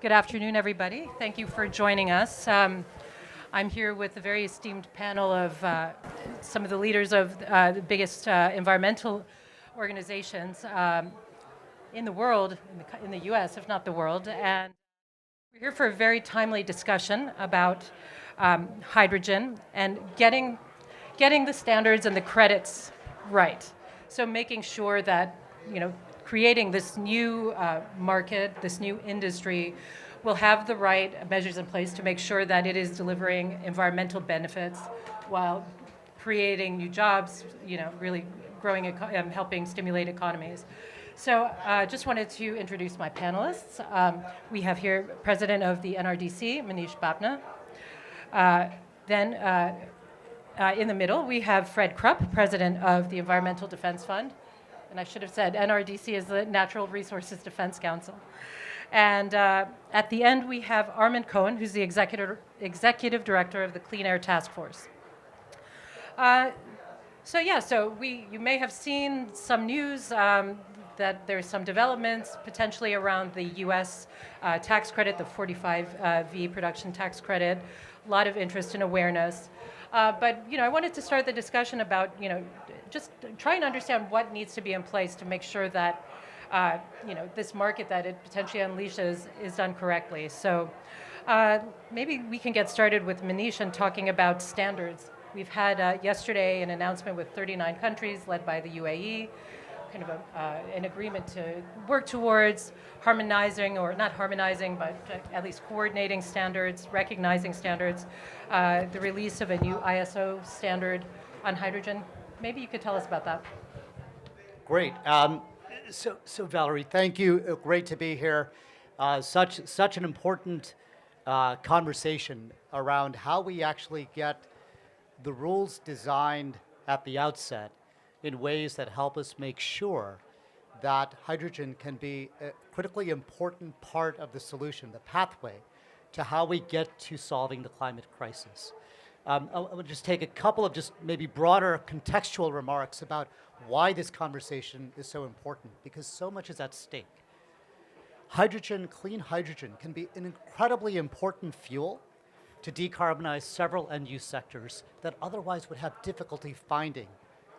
Good afternoon, everybody. Thank you for joining us. I'm here with a very esteemed panel of some of the leaders of the biggest environmental organizations in the world, in the US, if not the world. And we're here for a very timely discussion about hydrogen and getting the standards and the credits right. So making sure that, creating this new market, this new industry, will have the right measures in place to make sure that it is delivering environmental benefits while creating new jobs, really growing, helping stimulate economies. So just wanted to introduce my panelists. We have here President of the NRDC, Manish Bapna. Then in the middle, we have Fred Krupp, President of the Environmental Defense Fund. And I should have said NRDC is the Natural Resources Defense Council. And at the end, we have Armand Cohen, who's the Executive Director of the Clean Air Task Force. You may have seen some news that there's some developments potentially around the U.S. Tax credit, the 45V production tax credit. A lot of interest and awareness. But I wanted to start the discussion about, just trying to understand what needs to be in place to make sure that, this market that it potentially unleashes is done correctly. So maybe we can get started with Manish and talking about standards. We've had yesterday an announcement with 39 countries led by the UAE, kind of an agreement to work towards harmonizing, or not harmonizing, but at least coordinating standards, recognizing standards, the release of a new ISO standard on hydrogen. Maybe you could tell us about that. Great. So Valerie, thank you. Great to be here. Such an important conversation around how we actually get the rules designed at the outset in ways that help us make sure that hydrogen can be a critically important part of the solution, the pathway to how we get to solving the climate crisis. I would just take a couple of just maybe broader contextual remarks about why this conversation is so important, because so much is at stake. Hydrogen, clean hydrogen, can be an incredibly important fuel to decarbonize several end-use sectors that otherwise would have difficulty finding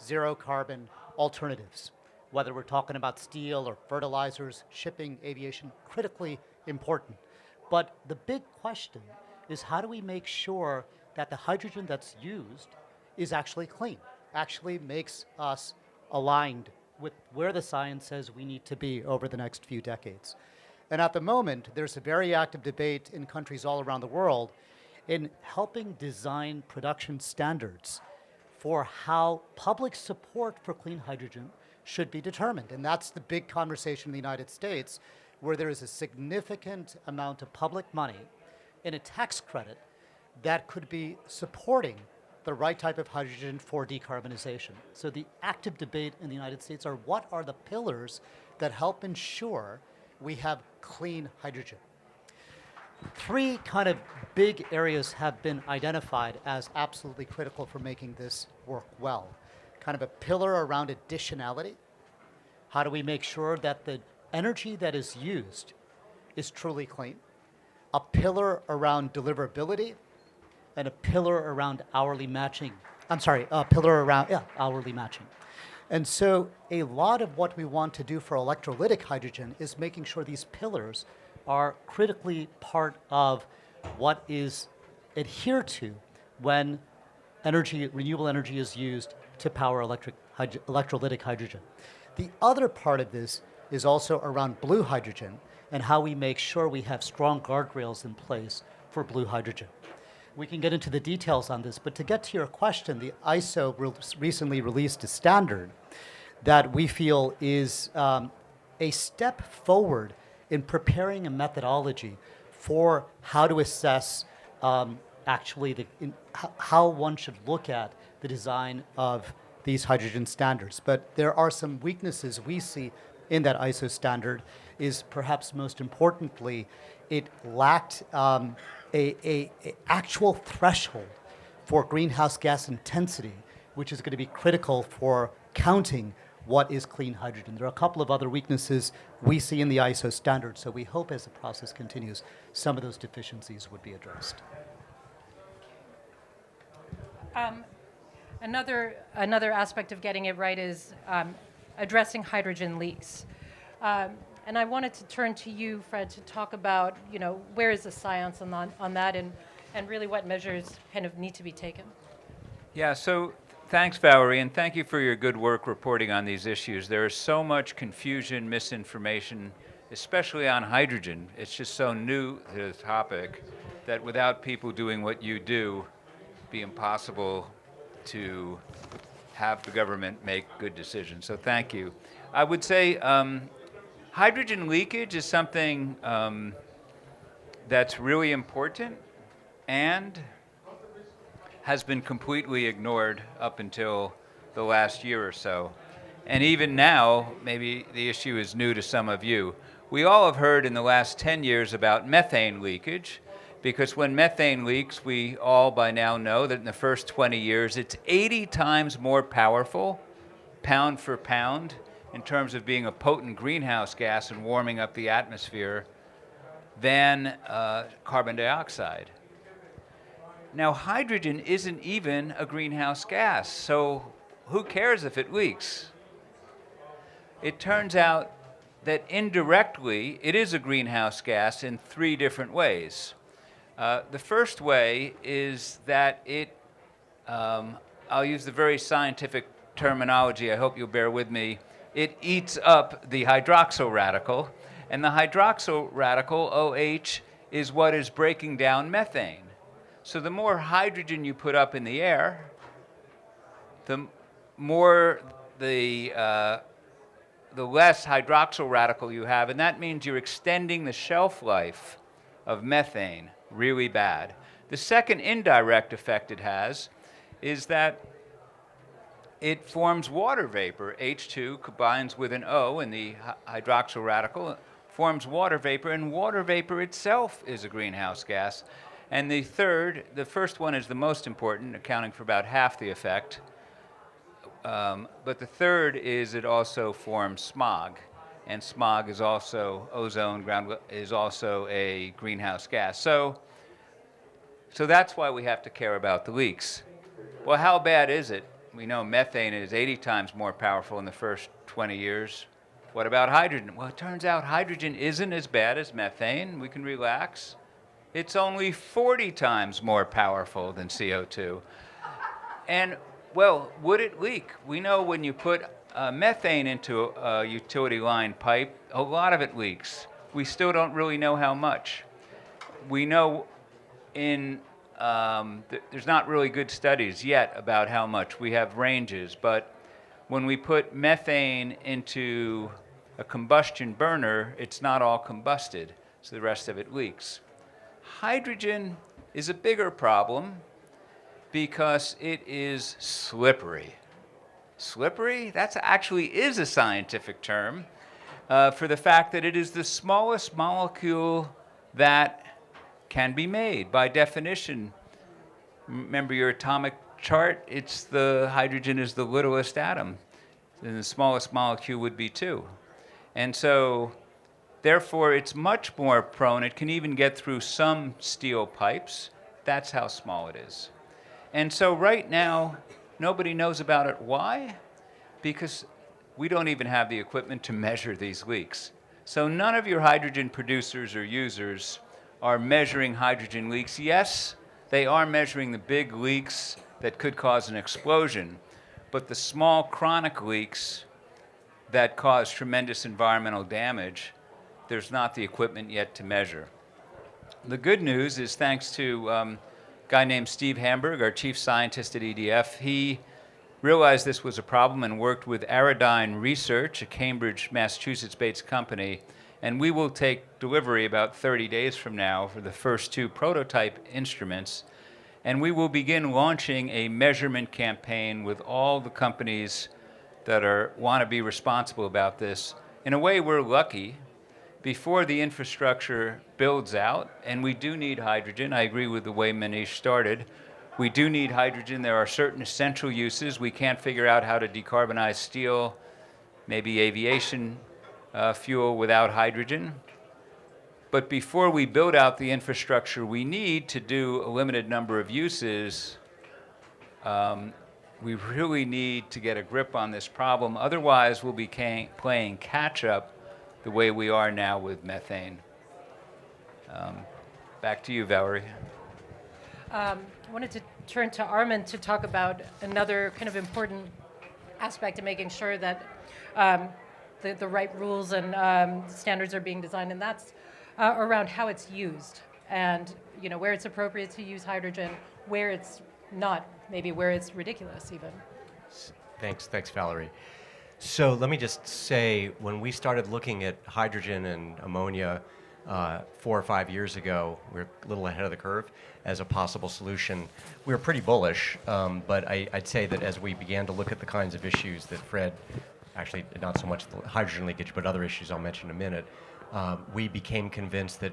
zero carbon alternatives. Whether we're talking about steel or fertilizers, shipping, aviation, critically important. But the big question is, how do we make sure that the hydrogen that's used is actually clean, actually makes us aligned with where the science says we need to be over the next few decades. And at the moment, there's a very active debate in countries all around the world in helping design production standards for how public support for clean hydrogen should be determined. And that's the big conversation in the United States, where there is a significant amount of public money in a tax credit that could be supporting the right type of hydrogen for decarbonization. So the active debate in the United States are, what are the pillars that help ensure we have clean hydrogen? Three kind of big areas have been identified as absolutely critical for making this work well. Kind of a pillar around additionality. How do we make sure that the energy that is used is truly clean? A pillar around deliverability, and a pillar around hourly matching. A pillar around, hourly matching. And so a lot of what we want to do for electrolytic hydrogen is making sure these pillars are critically part of what is adhered to when renewable energy is used to power electrolytic hydrogen. The other part of this is also around blue hydrogen and how we make sure we have strong guardrails in place for blue hydrogen. We can get into the details on this, but to get to your question, the ISO recently released a standard that we feel is a step forward in preparing a methodology for how to assess how one should look at the design of these hydrogen standards. But there are some weaknesses we see in that ISO standard. Is perhaps most importantly, it lacked a actual threshold for greenhouse gas intensity, which is going to be critical for counting what is clean hydrogen. There are a couple of other weaknesses we see in the ISO standards, so we hope as the process continues, some of those deficiencies would be addressed. Another aspect of getting it right is addressing hydrogen leaks. And I wanted to turn to you, Fred, to talk about, where is the science on that and really what measures kind of need to be taken. Yeah, so thanks, Valerie, and thank you for your good work reporting on these issues. There is so much confusion, misinformation, especially on hydrogen. It's just so new to the topic that without people doing what you do, it'd be impossible to have the government make good decisions. So thank you. I would say hydrogen leakage is something that's really important and has been completely ignored up until the last year or so. And even now, maybe the issue is new to some of you. We all have heard in the last 10 years about methane leakage, because when methane leaks, we all by now know that in the first 20 years, it's 80 times more powerful, pound for pound, in terms of being a potent greenhouse gas and warming up the atmosphere than carbon dioxide. Now, hydrogen isn't even a greenhouse gas, so who cares if it leaks? It turns out that indirectly, it is a greenhouse gas in 3 different ways. The first way is that I'll use the very scientific terminology, I hope you'll bear with me, it eats up the hydroxyl radical, and the hydroxyl radical, OH, is what is breaking down methane. So the more hydrogen you put up in the air, the more the less hydroxyl radical you have, and that means you're extending the shelf life of methane really bad. The second indirect effect it has is that it forms water vapor. H2 combines with an O in the hydroxyl radical, forms water vapor, and water vapor itself is a greenhouse gas. And the first one is the most important, accounting for about half the effect. But the third is it also forms smog. And smog is also ozone, is also a greenhouse gas. So that's why we have to care about the leaks. Well, how bad is it? We know methane is 80 times more powerful in the first 20 years. What about hydrogen? Well, it turns out hydrogen isn't as bad as methane. We can relax. It's only 40 times more powerful than CO2. And, well, would it leak? We know when you put methane into a utility line pipe, a lot of it leaks. We still don't really know how much. We know there's not really good studies yet about how much. We have ranges, but when we put methane into a combustion burner, it's not all combusted, so the rest of it leaks. Hydrogen is a bigger problem because it is slippery. Slippery? That actually is a scientific term for the fact that it is the smallest molecule that can be made. By definition, remember your atomic chart, the hydrogen is the littlest atom, and the smallest molecule would be 2. And so, therefore, it's much more prone. It can even get through some steel pipes. That's how small it is. And so right now, nobody knows about it. Why? Because we don't even have the equipment to measure these leaks. So none of your hydrogen producers or users are measuring hydrogen leaks. Yes, they are measuring the big leaks that could cause an explosion, but the small chronic leaks that cause tremendous environmental damage, there's not the equipment yet to measure. The good news is thanks to a guy named Steve Hamburg, our chief scientist at EDF. He realized this was a problem and worked with Aradyne Research, a Cambridge, Massachusetts-based company, and we will take delivery about 30 days from now for the first 2 prototype instruments, and we will begin launching a measurement campaign with all the companies that want to be responsible about this. In a way, we're lucky. Before the infrastructure builds out, and we do need hydrogen, I agree with the way Manish started, we do need hydrogen. There are certain essential uses. We can't figure out how to decarbonize steel maybe aviation fuel without hydrogen. But before we build out the infrastructure we need to do a limited number of uses, we really need to get a grip on this problem. Otherwise, we'll be playing catch-up the way we are now with methane. Back to you, Valerie. I wanted to turn to Armin to talk about another kind of important aspect of making sure that the right rules and standards are being designed, and that's around how it's used, and where it's appropriate to use hydrogen, where it's not, maybe where it's ridiculous even. Thanks, Valerie. So let me just say, when we started looking at hydrogen and ammonia 4 or 5 years ago, we were a little ahead of the curve as a possible solution. We were pretty bullish, but I'd say that as we began to look at the kinds of issues that Fred, actually not so much the hydrogen leakage, but other issues I'll mention in a minute, we became convinced that,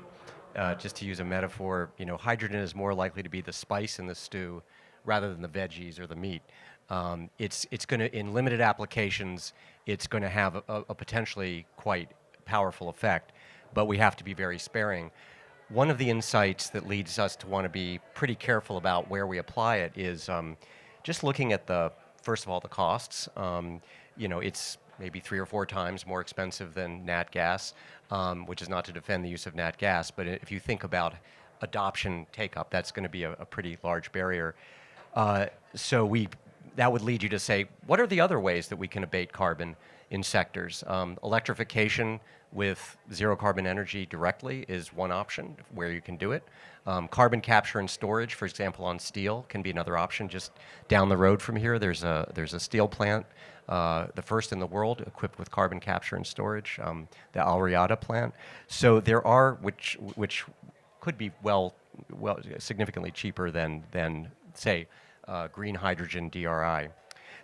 just to use a metaphor, hydrogen is more likely to be the spice in the stew rather than the veggies or the meat. It's going to, in limited applications, it's going to have a potentially quite powerful effect, but we have to be very sparing. One of the insights that leads us to want to be pretty careful about where we apply it is just looking at first of all, the costs. It's maybe 3 or 4 times more expensive than nat gas, which is not to defend the use of nat gas, but if you think about adoption take-up, that's going to be a pretty large barrier. That would lead you to say, what are the other ways that we can abate carbon in sectors? Electrification with zero carbon energy directly is one option where you can do it. Carbon capture and storage, for example, on steel can be another option. Just down the road from here, there's a steel plant, the first in the world equipped with carbon capture and storage, the Alriata plant. So there are, which could be well significantly cheaper than say, green hydrogen DRI.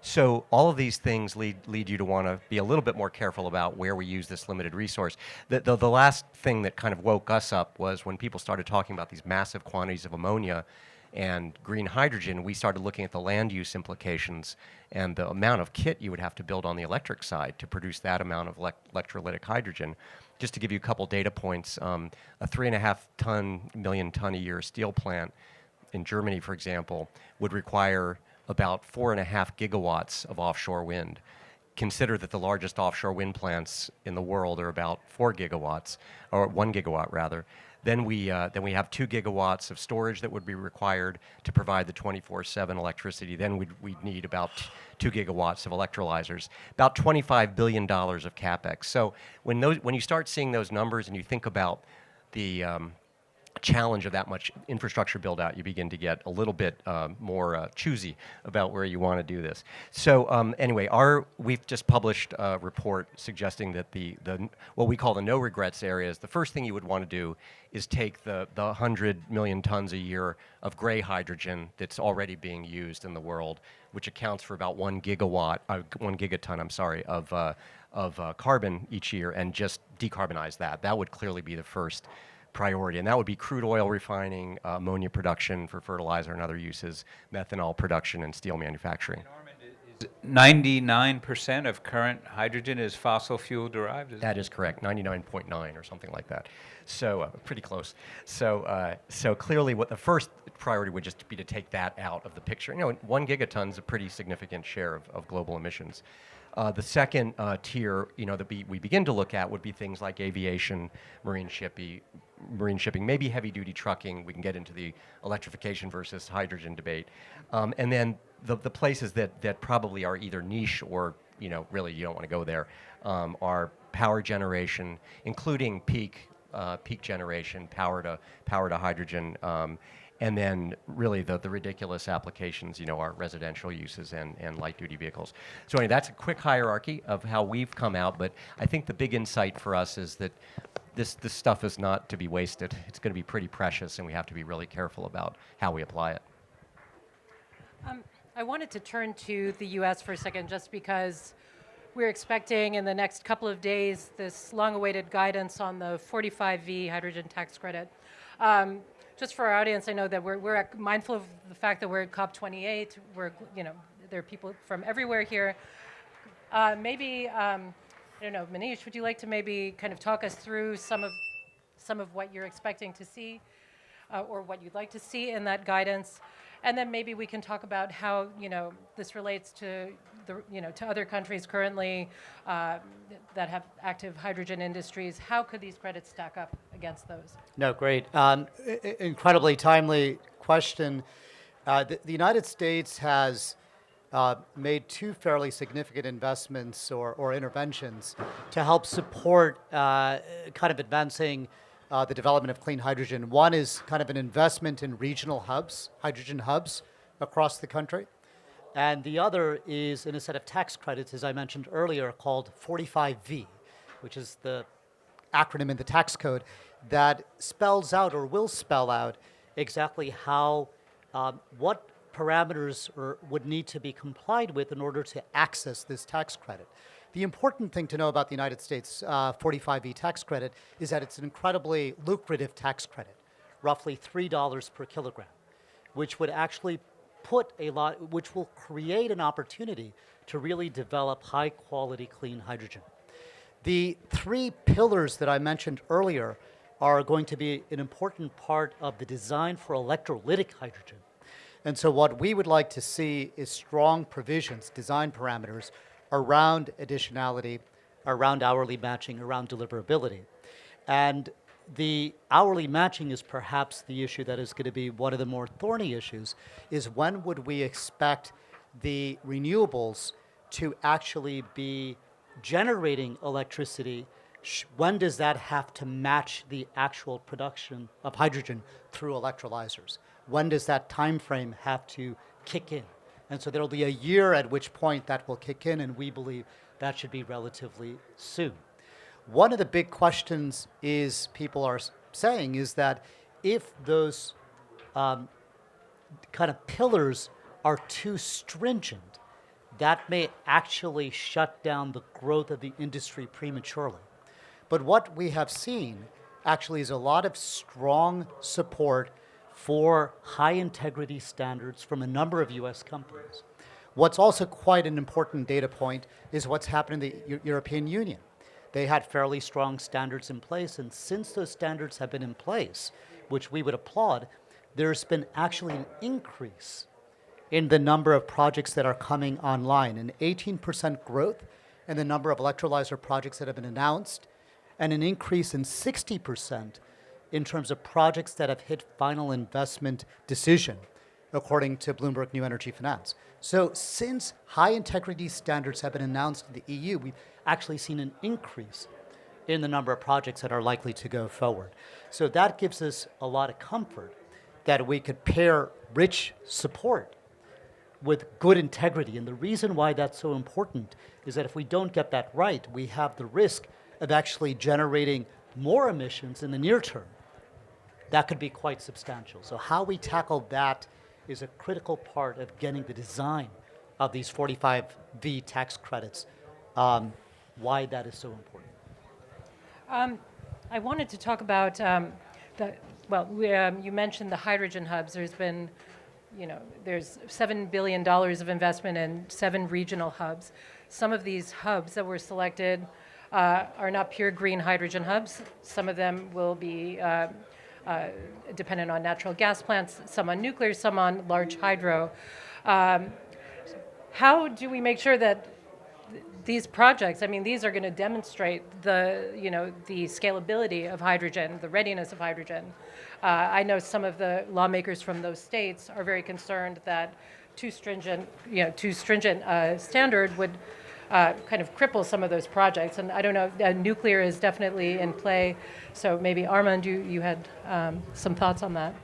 So all of these things lead you to want to be a little bit more careful about where we use this limited resource. The last thing that kind of woke us up was when people started talking about these massive quantities of ammonia and green hydrogen, we started looking at the land use implications and the amount of kit you would have to build on the electric side to produce that amount of electrolytic hydrogen. Just to give you a couple data points, a 3.5 million ton a year steel plant in Germany, for example, would require about 4.5 gigawatts of offshore wind. Consider that the largest offshore wind plants in the world are about 4 gigawatts, or 1 gigawatt rather. Then we have 2 gigawatts of storage that would be required to provide the 24/7 electricity. Then we'd need about 2 gigawatts of electrolyzers, about $25 billion of capex. So when you start seeing those numbers and you think about the challenge of that much infrastructure build out, you begin to get a little bit more choosy about where you want to do this. So anyway, we've just published a report suggesting that the what we call the no regrets areas, the first thing you would want to do is take the 100 million tons a year of gray hydrogen that's already being used in the world, which accounts for about 1 gigaton, of carbon each year, and just decarbonize that. That would clearly be the first priority, and that would be crude oil refining, ammonia production for fertilizer and other uses, methanol production, and steel manufacturing. 99% of current hydrogen is fossil fuel derived? That is correct, 99.9 or something like that. So pretty close. So clearly what the first priority would just be to take that out of the picture. 1 gigaton is a pretty significant share of global emissions. The second tier, that we begin to look at would be things like aviation, marine shipping, maybe heavy-duty trucking. We can get into the electrification versus hydrogen debate. And then the places that probably are either niche or, really you don't want to go there, are power generation, including peak generation, power to hydrogen, and then really the ridiculous applications, are residential uses and light-duty vehicles. So anyway, that's a quick hierarchy of how we've come out, but I think the big insight for us is that this stuff is not to be wasted. It's going to be pretty precious, and we have to be really careful about how we apply it. I wanted to turn to the U.S. for a second, just because we're expecting in the next couple of days this long-awaited guidance on the 45V hydrogen tax credit. Just for our audience, I know that we're mindful of the fact that we're at COP28. There are people from everywhere here. Maybe, I don't know, Manish, would you like to maybe kind of talk us through some of what you're expecting to see or what you'd like to see in that guidance? And then maybe we can talk about how, this relates to to other countries currently that have active hydrogen industries. How could these credits stack up against those? No, great. Incredibly timely question. The United States has made two fairly significant investments or interventions to help support kind of advancing the development of clean hydrogen. One is kind of an investment in regional hubs, hydrogen hubs across the country. And the other is in a set of tax credits, as I mentioned earlier, called 45V, which is the acronym in the tax code that spells out or will spell out exactly how, what parameters would need to be complied with in order to access this tax credit. The important thing to know about the United States 45V tax credit is that it's an incredibly lucrative tax credit, roughly $3 per kilogram, which would actually which will create an opportunity to really develop high quality clean hydrogen. The three pillars that I mentioned earlier are going to be an important part of the design for electrolytic hydrogen. And so what we would like to see is strong provisions, design parameters around additionality, around hourly matching, around deliverability. And the hourly matching is perhaps the issue that is going to be one of the more thorny issues, is when would we expect the renewables to actually be generating electricity? When does that have to match the actual production of hydrogen through electrolyzers? When does that time frame have to kick in? And so there will be a year at which point that will kick in, and we believe that should be relatively soon. One of the big questions is people are saying is that if those kind of pillars are too stringent, that may actually shut down the growth of the industry prematurely. But what we have seen actually is a lot of strong support for high integrity standards from a number of US companies. What's also quite an important data point is what's happened in the European Union. They had fairly strong standards in place, and since those standards have been in place, which we would applaud, there's been actually an increase in the number of projects that are coming online, an 18% growth in the number of electrolyzer projects that have been announced, and an increase in 60% in terms of projects that have hit final investment decision, according to Bloomberg New Energy Finance. So since high integrity standards have been announced in the EU, we've actually seen an increase in the number of projects that are likely to go forward. So that gives us a lot of comfort that we could pair rich support with good integrity. And the reason why that's so important is that if we don't get that right, we have the risk of actually generating more emissions in the near term. That could be quite substantial. So how we tackle that is a critical part of getting the design of these 45V tax credits, why that is so important. I wanted to talk about you mentioned the hydrogen hubs. There's been, there's $7 billion of investment in 7 regional hubs. Some of these hubs that were selected are not pure green hydrogen hubs. Some of them will be dependent on natural gas plants, some on nuclear, some on large hydro. How do we make sure that these projects, these are going to demonstrate the scalability of hydrogen, the readiness of hydrogen. I know some of the lawmakers from those states are very concerned that too stringent standard would kind of cripple some of those projects. And I don't know, nuclear is definitely in play. So maybe Armand, you had some thoughts on that.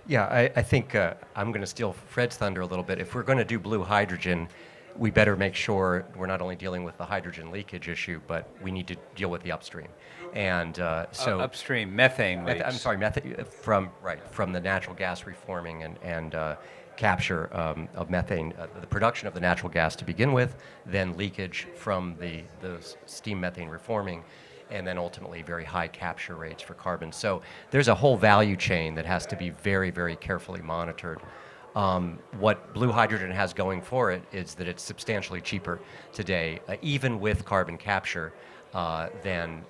Yeah, I think I'm going to steal Fred's thunder a little bit. If we're going to do blue hydrogen, we better make sure we're not only dealing with the hydrogen leakage issue, but we need to deal with the upstream. And so upstream methane leaks. I'm sorry, methane from the natural gas reforming and capture of methane, the production of the natural gas to begin with, then leakage from the steam methane reforming, and then ultimately very high capture rates for carbon. So there's a whole value chain that has to be very, very carefully monitored. What blue hydrogen has going for it is that it's substantially cheaper today, even with carbon capture, than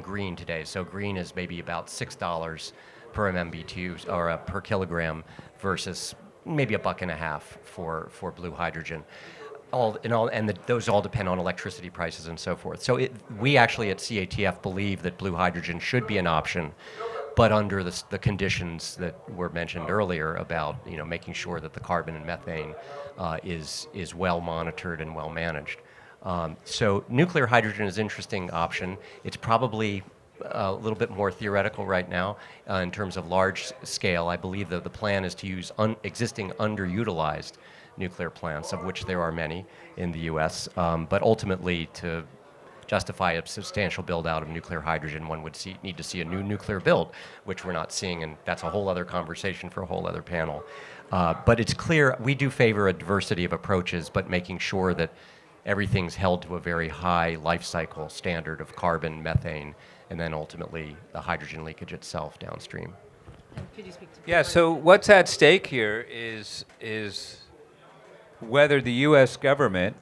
green today. So green is maybe about $6 per MMBTU or per kilogram versus maybe $1.50 for blue hydrogen. Those all depend on electricity prices and so forth. So we actually at CATF believe that blue hydrogen should be an option, but under the conditions that were mentioned earlier about making sure that the carbon and methane is well monitored and well managed. So nuclear hydrogen is an interesting option. It's probably a little bit more theoretical right now in terms of large scale. I believe that the plan is to use existing underutilized nuclear plants, of which there are many in the U.S., but ultimately to justify a substantial build out of nuclear hydrogen, one would need to see a new nuclear build, which we're not seeing, and that's a whole other conversation for a whole other panel. But it's clear we do favor a diversity of approaches, but making sure that everything's held to a very high life cycle standard of carbon, methane, and then ultimately the hydrogen leakage itself downstream. Could you speak to Yeah, so what's at stake here is whether the U.S. government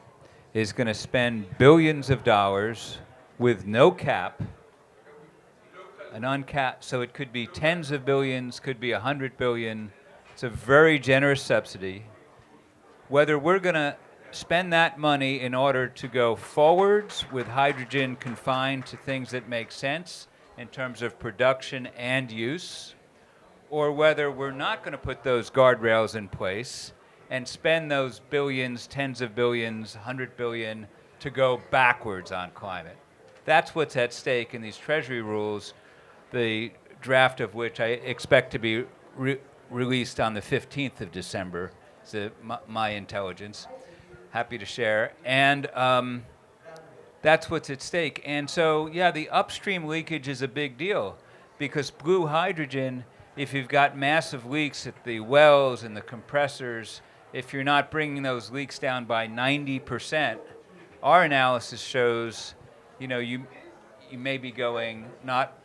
is going to spend billions of dollars with no cap, an uncapped, so it could be tens of billions, could be 100 billion. It's a very generous subsidy. Whether we're going to spend that money in order to go forwards with hydrogen confined to things that make sense in terms of production and use, or whether we're not going to put those guardrails in place and spend those billions, tens of billions, 100 billion to go backwards on climate. That's what's at stake in these Treasury rules, the draft of which I expect to be released on the 15th of December, is my intelligence. Happy to share. And that's what's at stake. And so, yeah, the upstream leakage is a big deal because blue hydrogen, if you've got massive leaks at the wells and the compressors, if you're not bringing those leaks down by 90%, our analysis shows, you may be going not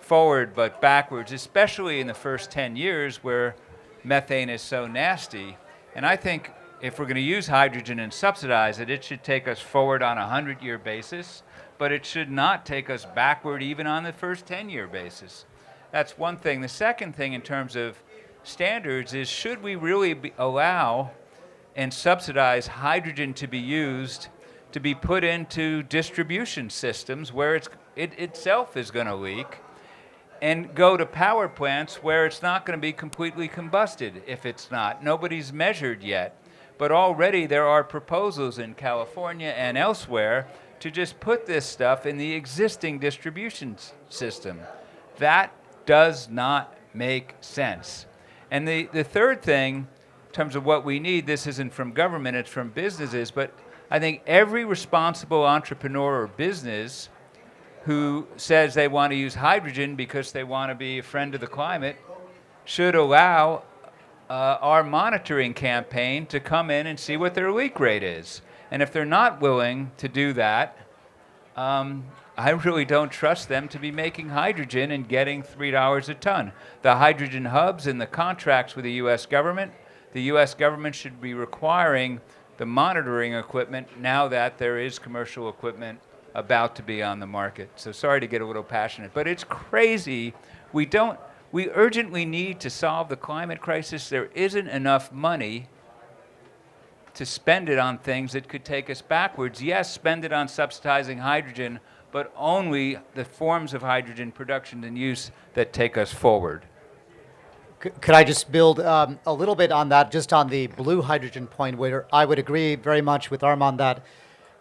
forward but backwards, especially in the first 10 years where methane is so nasty. And I think if we're going to use hydrogen and subsidize it, it should take us forward on a 100-year basis, but it should not take us backward even on the first 10-year basis. That's one thing. The second thing in terms of standards is, should we really allow and subsidize hydrogen to be used to be put into distribution systems where it itself is going to leak, and go to power plants where it's not going to be completely combusted if it's not? Nobody's measured yet. But already there are proposals in California and elsewhere to just put this stuff in the existing distribution system. That does not make sense. And the third thing, in terms of what we need, this isn't from government, it's from businesses, but I think every responsible entrepreneur or business who says they want to use hydrogen because they want to be a friend of the climate should allow our monitoring campaign to come in and see what their leak rate is. And if they're not willing to do that, I really don't trust them to be making hydrogen and getting $3 a ton. The hydrogen hubs and the contracts with the U.S. government, the U.S. government should be requiring the monitoring equipment now that there is commercial equipment about to be on the market. So sorry to get a little passionate, but it's crazy. We urgently need to solve the climate crisis. There isn't enough money to spend it on things that could take us backwards. Yes, spend it on subsidizing hydrogen, but only the forms of hydrogen production and use that take us forward. Could I just build a little bit on that, just on the blue hydrogen point, where I would agree very much with Armand that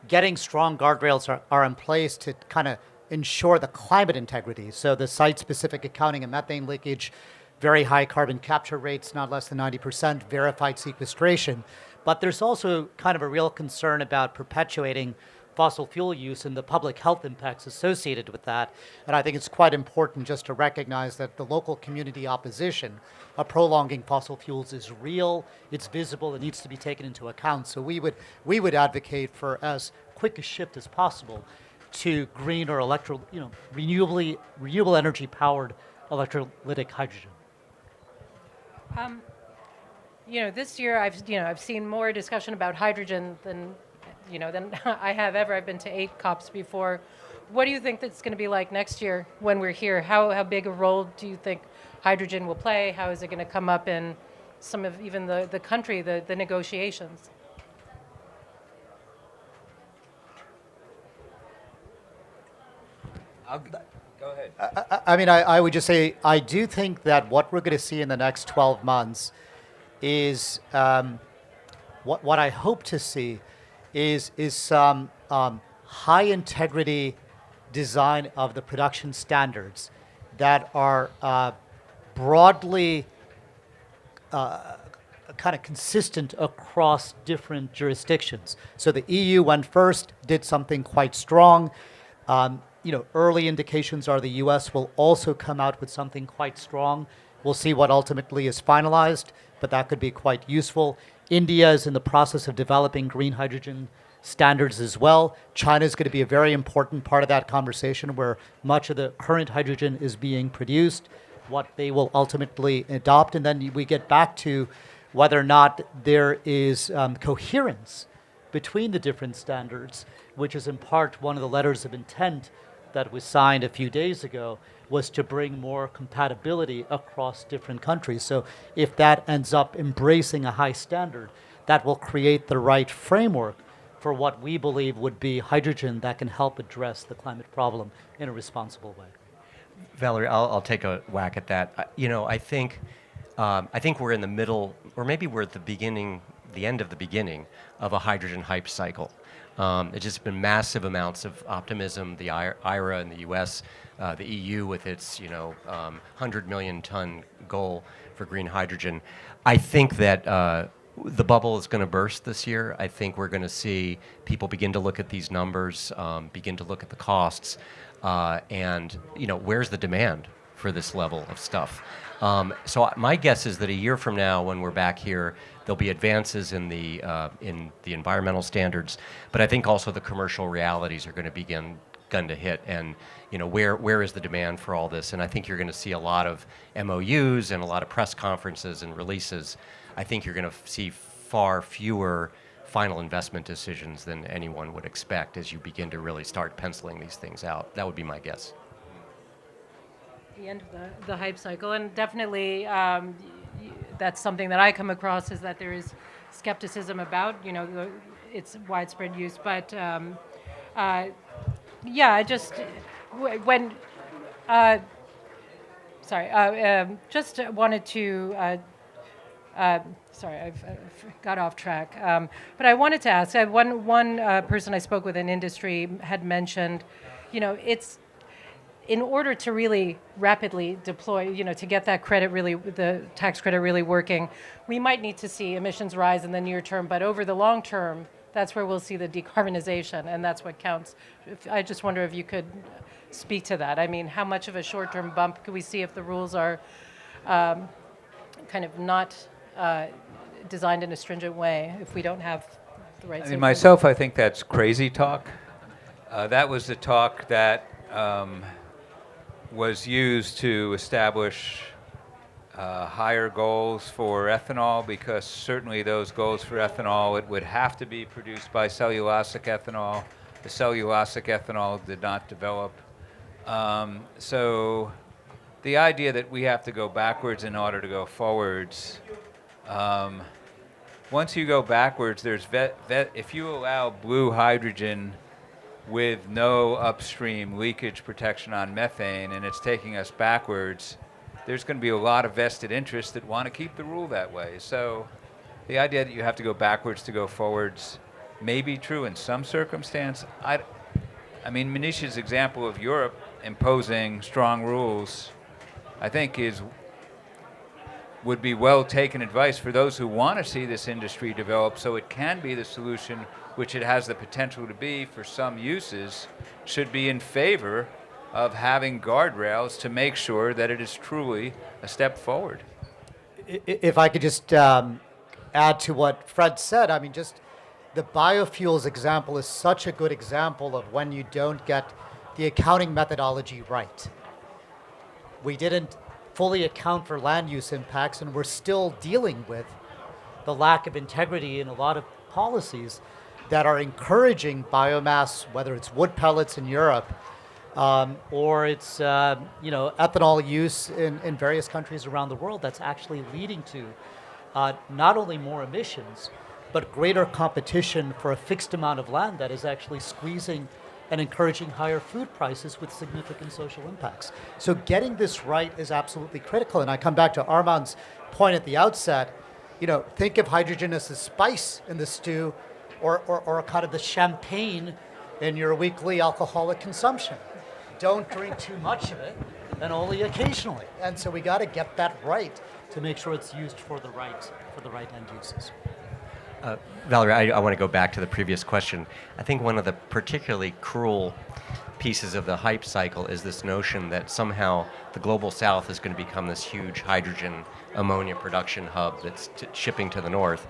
getting strong guardrails are in place to kind of ensure the climate integrity. So the site-specific accounting of methane leakage, very high carbon capture rates, not less than 90%, verified sequestration. But there's also kind of a real concern about perpetuating fossil fuel use and the public health impacts associated with that. And I think it's quite important just to recognize that the local community opposition of prolonging fossil fuels is real, it's visible, it needs to be taken into account. So we would advocate for as quick a shift as possible to green or renewable energy powered electrolytic hydrogen. This year I've seen more discussion about hydrogen than I have ever. I've been to 8 COPs before. What do you think that's going to be like next year when we're here? How big a role do you think hydrogen will play? How is it going to come up in some of even the country, the negotiations? Go ahead. I mean, I would just say I do think that what we're going to see in the next 12 months is what I hope to see is some high integrity design of the production standards that are broadly kind of consistent across different jurisdictions. So the EU went first, did something quite strong. Early indications are the US will also come out with something quite strong. We'll see what ultimately is finalized, but that could be quite useful. India is in the process of developing green hydrogen standards as well. China is going to be a very important part of that conversation where much of the current hydrogen is being produced, what they will ultimately adopt, and then we get back to whether or not there is coherence between the different standards, which is in part one of the letters of intent that was signed a few days ago, was to bring more compatibility across different countries. So if that ends up embracing a high standard, that will create the right framework for what we believe would be hydrogen that can help address the climate problem in a responsible way. Valerie, I'll take a whack at that. I think we're in the middle, or maybe we're at the end of the beginning of a hydrogen hype cycle. It's just been massive amounts of optimism. The IRA in the U.S., the EU with its 100 million ton goal for green hydrogen. I think that the bubble is going to burst this year. I think we're going to see people begin to look at these numbers, begin to look at the costs, and where's the demand for this level of stuff. So my guess is that a year from now, when we're back here, there'll be advances in the environmental standards, but I think also the commercial realities are going to begin to hit, and where is the demand for all this? And I think you're going to see a lot of MOUs and a lot of press conferences and releases. I think you're going to see far fewer final investment decisions than anyone would expect as you begin to really start penciling these things out. That would be my guess. The end of the hype cycle, and definitely that's something that I come across, is that there is skepticism about its widespread use. But I just when just wanted to. Sorry, I've got off track. But I wanted to ask. One person I spoke with in industry had mentioned, it's in order to really rapidly deploy, to get that credit really, the tax credit really working, we might need to see emissions rise in the near term, but over the long term, that's where we'll see the decarbonization, and that's what counts. I just wonder if you could speak to that. I mean, how much of a short-term bump could we see if the rules are kind of not designed in a stringent way, if we don't have the right safety? Myself, I think that's crazy talk. That was the talk that was used to establish higher goals for ethanol, because certainly those goals for ethanol, it would have to be produced by cellulosic ethanol. The cellulosic ethanol did not develop. So the idea that we have to go backwards in order to go forwards, once you go backwards, there's if you allow blue hydrogen with no upstream leakage protection on methane, and it's taking us backwards, there's going to be a lot of vested interests that want to keep the rule that way. So the idea that you have to go backwards to go forwards may be true in some circumstance. I mean, Manisha's example of Europe imposing strong rules, I think would be well taken advice for those who want to see this industry develop, so it can be the solution, which it has the potential to be for some uses, should be in favor of having guardrails to make sure that it is truly a step forward. If I could just add to what Fred said, I mean, just the biofuels example is such a good example of when you don't get the accounting methodology right. We didn't fully account for land use impacts, and we're still dealing with the lack of integrity in a lot of policies that are encouraging biomass, whether it's wood pellets in Europe, or it's ethanol use in various countries around the world, that's actually leading to not only more emissions, but greater competition for a fixed amount of land that is actually squeezing and encouraging higher food prices with significant social impacts. So getting this right is absolutely critical. And I come back to Armand's point at the outset, think of hydrogen as a spice in the stew, or a kind of the champagne in your weekly alcoholic consumption. Don't drink too much of it, and only occasionally. And so we got to get that right to make sure it's used for the right end uses. Valerie, I want to go back to the previous question. I think one of the particularly cruel pieces of the hype cycle is this notion that somehow the global south is going to become this huge hydrogen ammonia production hub that's shipping to the north.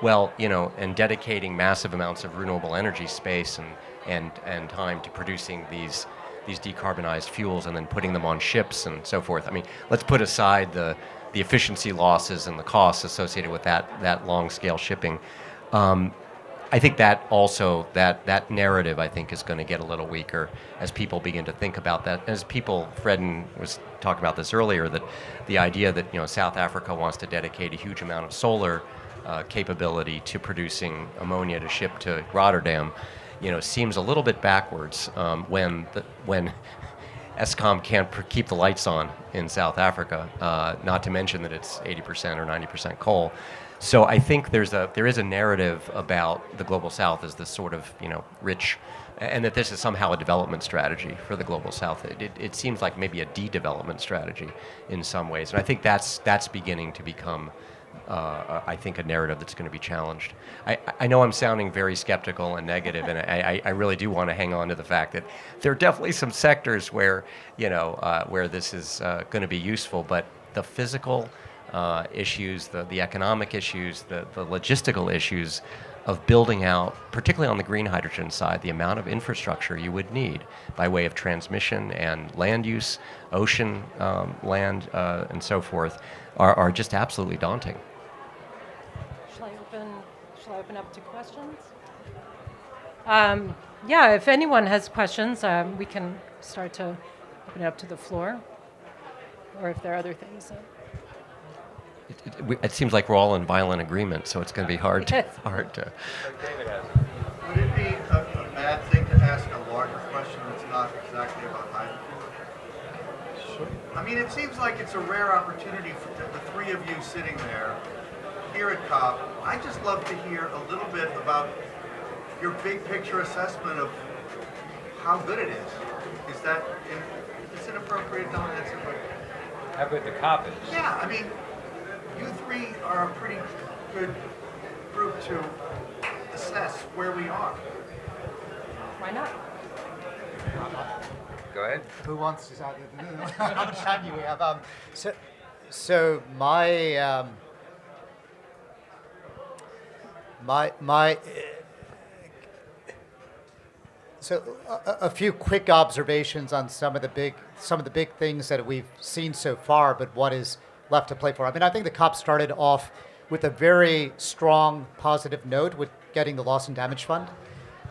Well, and dedicating massive amounts of renewable energy space and time to producing these decarbonized fuels and then putting them on ships and so forth. I mean, let's put aside the efficiency losses and the costs associated with that long-scale shipping. I think that also, that narrative, I think, is going to get a little weaker as people begin to think about that. As Fred was talking about this earlier, that the idea that, South Africa wants to dedicate a huge amount of solar capability to producing ammonia to ship to Rotterdam, seems a little bit backwards when Eskom can't keep the lights on in South Africa, not to mention that it's 80% or 90% coal. So I think there is a narrative about the Global South as this sort of, rich, and that this is somehow a development strategy for the Global South. It seems like maybe a de-development strategy in some ways. And I think that's beginning to become, I think, a narrative that's going to be challenged. I know I'm sounding very skeptical and negative, and I really do want to hang on to the fact that there are definitely some sectors where, where this is going to be useful, but the physical issues, the economic issues, the logistical issues of building out, particularly on the green hydrogen side, the amount of infrastructure you would need by way of transmission and land use, ocean land, and so forth, are just absolutely daunting. Shall I open up to questions? Yeah, if anyone has questions, we can start to open it up to the floor, or if there are other things. It seems like we're all in violent agreement, so it's going to be hard to. Would it be a bad thing to ask a larger question that's not exactly about hydrogen? Sure. I mean, it seems like it's a rare opportunity for the three of you sitting there here at COP. I'd just love to hear a little bit about your big picture assessment of how good it is. Is that inappropriate? No, that's inappropriate. How good the COP is? Yeah, I mean, you three are a pretty good group to assess where we are. Why not? Go ahead. Who wants to? How much time do we have? So a few quick observations on some of the big things that we've seen so far, but what is left to play for. I mean, I think the COP started off with a very strong positive note with getting the loss and damage fund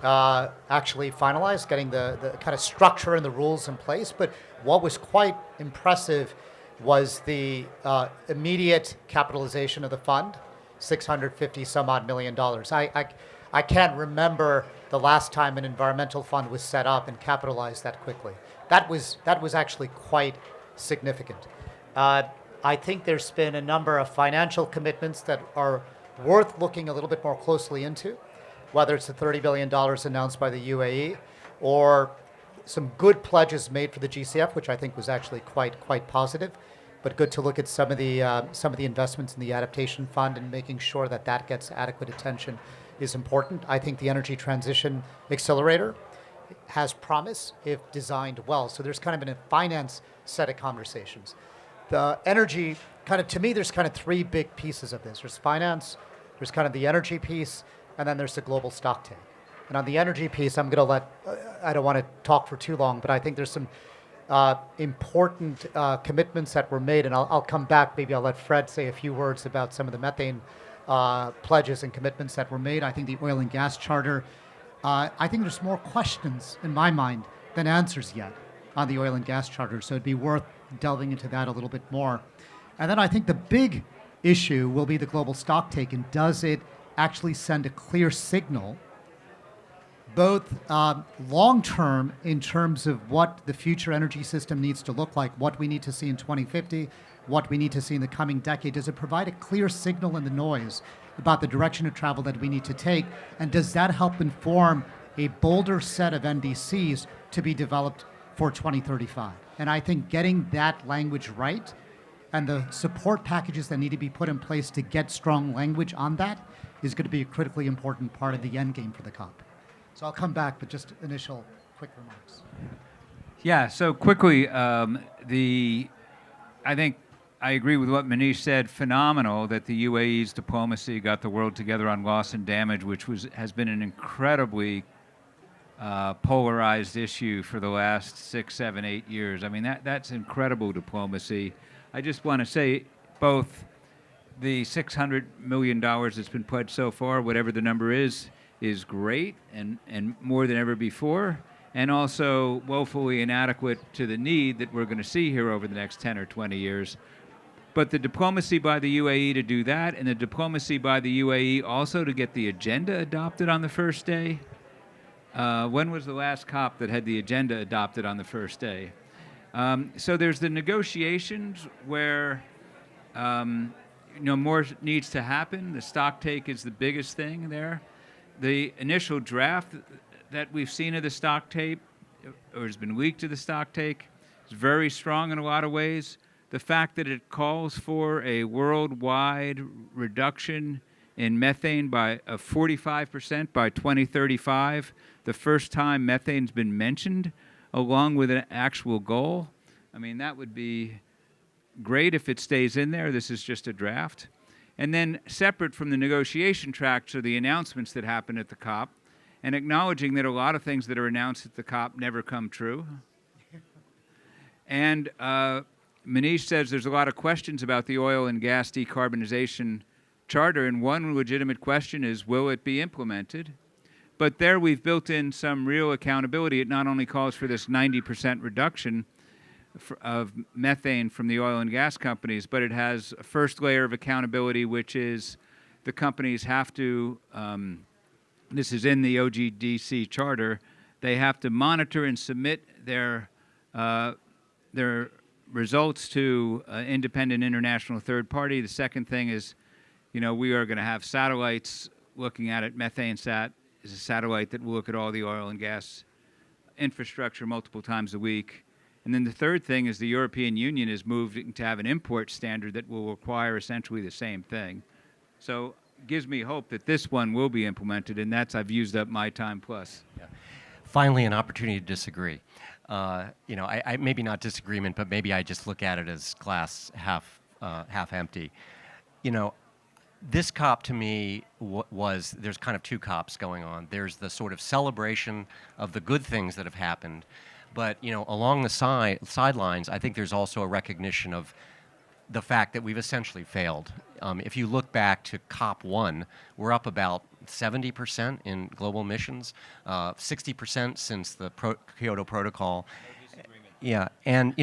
actually finalized, getting the kind of structure and the rules in place. But what was quite impressive was the immediate capitalization of the fund, $650 some odd million. I can't remember the last time an environmental fund was set up and capitalized that quickly. That was actually quite significant. I think there's been a number of financial commitments that are worth looking a little bit more closely into, whether it's the $30 billion announced by the UAE or some good pledges made for the GCF, which I think was actually quite positive, but good to look at some of the investments in the adaptation fund and making sure that gets adequate attention is important. I think the Energy Transition Accelerator has promise if designed well. So there's kind of been a finance set of conversations. The energy, to me, there's kind of three big pieces of this. There's finance, there's kind of the energy piece, and then there's the global stock take. And on the energy piece, I'm going to I don't want to talk for too long, but I think there's some important commitments that were made, and I'll come back. Maybe I'll let Fred say a few words about some of the methane pledges and commitments that were made. I think the oil and gas charter, I think there's more questions in my mind than answers yet on the oil and gas charter, so it'd be worth delving into that a little bit more. And then I think the big issue will be the global stock take, and does it actually send a clear signal, both long-term in terms of what the future energy system needs to look like, what we need to see in 2050, what we need to see in the coming decade? Does it provide a clear signal in the noise about the direction of travel that we need to take? And does that help inform a bolder set of NDCs to be developed for 2035? And I think getting that language right and the support packages that need to be put in place to get strong language on that is going to be a critically important part of the end game for the COP. So I'll come back, but just initial quick remarks. Yeah, so quickly, I think I agree with what Manish said. Phenomenal that the UAE's diplomacy got the world together on loss and damage, which has been an incredibly polarized issue for the last 6, 7, 8 years. I mean, that's incredible diplomacy. I just want to say both the $600 million that's been pledged so far, whatever the number is great and more than ever before, and also woefully inadequate to the need that we're going to see here over the next 10 or 20 years. But the diplomacy by the UAE to do that, and the diplomacy by the UAE also to get the agenda adopted on the first day. When was the last COP that had the agenda adopted on the first day? So there's the negotiations where more needs to happen. The stock take is the biggest thing there. The initial draft that we've seen of the stock take, or has been leaked to the stock take, is very strong in a lot of ways. The fact that it calls for a worldwide reduction in methane of 45% by 2035, the first time methane's been mentioned, along with an actual goal. I mean, that would be great if it stays in there. This is just a draft. And then separate from the negotiation tracks are the announcements that happen at the COP, and acknowledging that a lot of things that are announced at the COP never come true. And Manish says there's a lot of questions about the oil and gas decarbonization charter, and one legitimate question is, will it be implemented? But there we've built in some real accountability. It not only calls for this 90% reduction of methane from the oil and gas companies, but it has a first layer of accountability, which is the companies have to, this is in the OGDC charter, they have to monitor and submit their results to independent international third party. The second thing is, we are going to have satellites looking at it. MethaneSat is a satellite that will look at all the oil and gas infrastructure multiple times a week. And then the third thing is the European Union is moving to have an import standard that will require essentially the same thing. So it gives me hope that this one will be implemented, and I've used up my time plus. Yeah. Finally, an opportunity to disagree. I maybe not disagreement, but maybe I just look at it as glass half empty. This COP to me there's kind of two COPs going on. There's the sort of celebration of the good things that have happened, but along the sidelines, I think there's also a recognition of the fact that we've essentially failed. If you look back to COP1, we're up about 70% in global emissions, 60% since the Kyoto Protocol. Yeah, and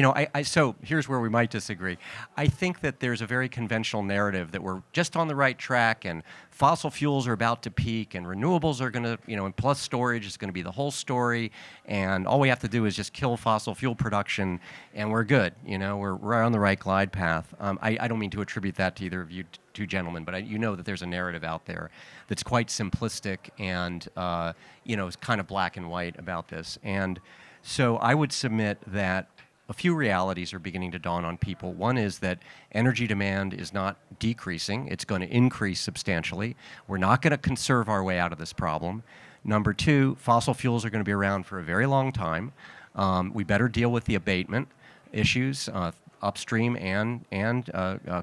so here's where we might disagree. I think that there's a very conventional narrative that we're just on the right track, and fossil fuels are about to peak, and renewables are going to, and plus storage is going to be the whole story, and all we have to do is just kill fossil fuel production, and we're good. We're on the right glide path. I don't mean to attribute that to either of you two gentlemen, but that there's a narrative out there that's quite simplistic and is kind of black and white about this. And so I would submit that a few realities are beginning to dawn on people. One is that energy demand is not decreasing. It's going to increase substantially. We're not going to conserve our way out of this problem. Number two, fossil fuels are going to be around for a very long time. We better deal with the abatement issues, upstream and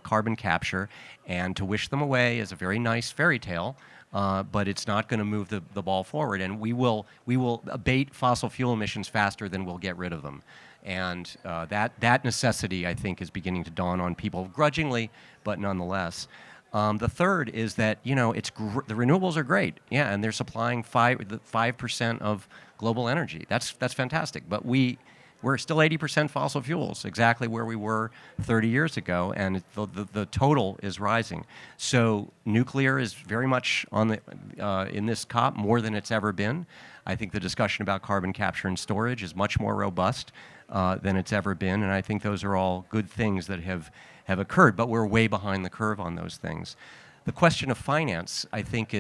carbon capture, and to wish them away is a very nice fairy tale. But it's not going to move the ball forward, and we will abate fossil fuel emissions faster than we'll get rid of them, and that necessity, I think, is beginning to dawn on people grudgingly, but nonetheless. The third is that the renewables are great, yeah, and they're supplying 5% of global energy. That's fantastic. But we're still 80% fossil fuels, exactly where we were 30 years ago, and the total is rising. So nuclear is very much on the in this COP more than it's ever been. I think the discussion about carbon capture and storage is much more robust than it's ever been, and I think those are all good things that have occurred, but we're way behind the curve on those things. The question of finance, I think,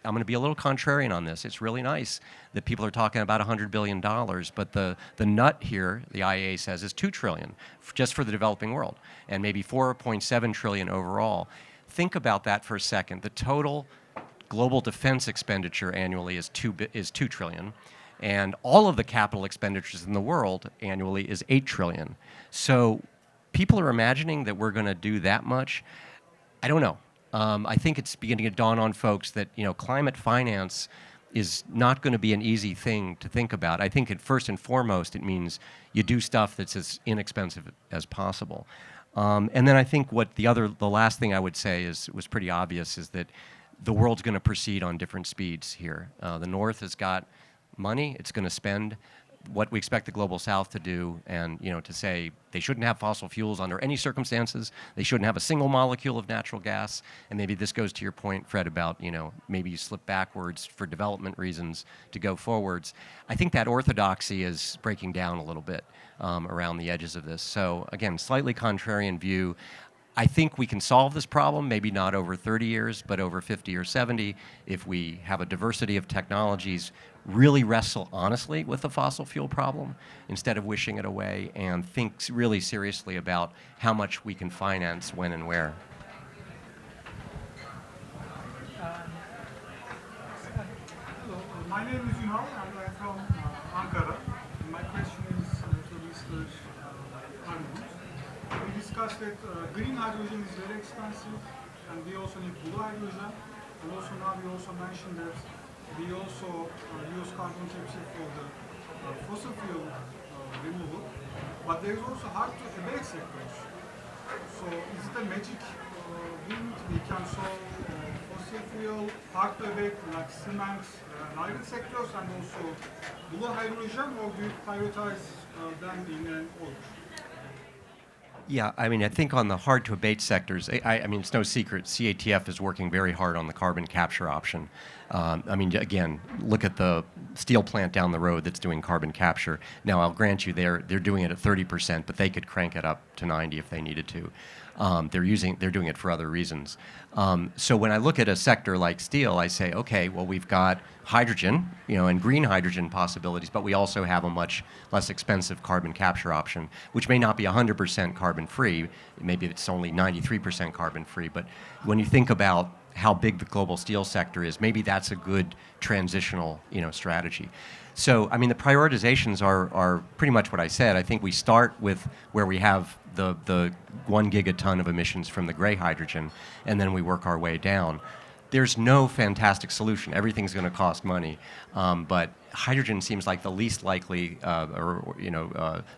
I'm going to be a little contrarian on this. It's really nice that people are talking about $100 billion, but the nut here, the IEA says, is $2 trillion just for the developing world, and maybe $4.7 trillion overall. Think about that for a second. The total global defense expenditure annually is $2 trillion, and all of the capital expenditures in the world annually is $8 trillion. So people are imagining that we're going to do that much. I don't know. I think it's beginning to dawn on folks that climate finance is not going to be an easy thing to think about. I think first and foremost it means you do stuff that's as inexpensive as possible. And then I think the last thing I would say was pretty obvious is that the world's going to proceed on different speeds here. The North has got money; it's going to spend what we expect the Global South to do, and to say they shouldn't have fossil fuels under any circumstances. They shouldn't have a single molecule of natural gas. And maybe this goes to your point, Fred, about maybe you slip backwards for development reasons to go forwards. I think that orthodoxy is breaking down a little bit around the edges of this. So again, slightly contrarian view. I think we can solve this problem, maybe not over 30 years, but over 50 or 70, if we have a diversity of technologies, really wrestle honestly with the fossil fuel problem instead of wishing it away, and think really seriously about how much we can finance when and where. My name is Ünal, and I'm from Ankara. My question is to Mr. Arnold. We discussed that green hydrogen is very expensive, and we also need blue hydrogen. And also now we also mentioned that we also use carbon capture for the fossil fuel removal. But there is also hard to abate sectors. So is it a magic wind we can solve fossil fuel, hard to abate like cement, iron sectors, and also blue hydrogen, or do you prioritize them in an order? Yeah, I mean, I think on the hard-to-abate sectors, I mean, it's no secret, CATF is working very hard on the carbon capture option. I mean, again, look at the steel plant down the road that's doing carbon capture. Now, I'll grant you they're doing it at 30%, but they could crank it up to 90 if they needed to. They're doing it for other reasons. So when I look at a sector like steel, I say, okay, well, we've got hydrogen, and green hydrogen possibilities, but we also have a much less expensive carbon capture option, which may not be 100% carbon-free. Maybe it's only 93% carbon-free. But when you think about how big the global steel sector is, maybe that's a good transitional, strategy. So, I mean, the prioritizations are pretty much what I said. I think we start with where we have the 1 gigaton of emissions from the gray hydrogen, and then we work our way down. There's no fantastic solution. Everything's going to cost money, but hydrogen seems like the least likely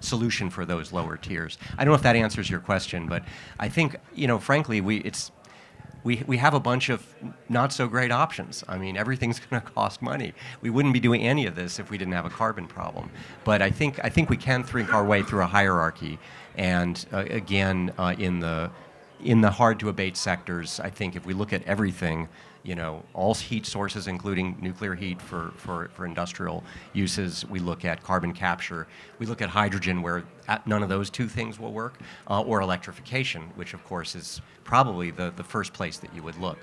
solution for those lower tiers. I don't know if that answers your question, but I think, frankly, we have a bunch of not so great options. I mean, everything's going to cost money. We wouldn't be doing any of this if we didn't have a carbon problem. But I think we can think our way through a hierarchy. And again, in the hard-to-abate sectors, I think if we look at everything, all heat sources, including nuclear heat for industrial uses, we look at carbon capture, we look at hydrogen where none of those two things will work, or electrification, which of course is probably the first place that you would look.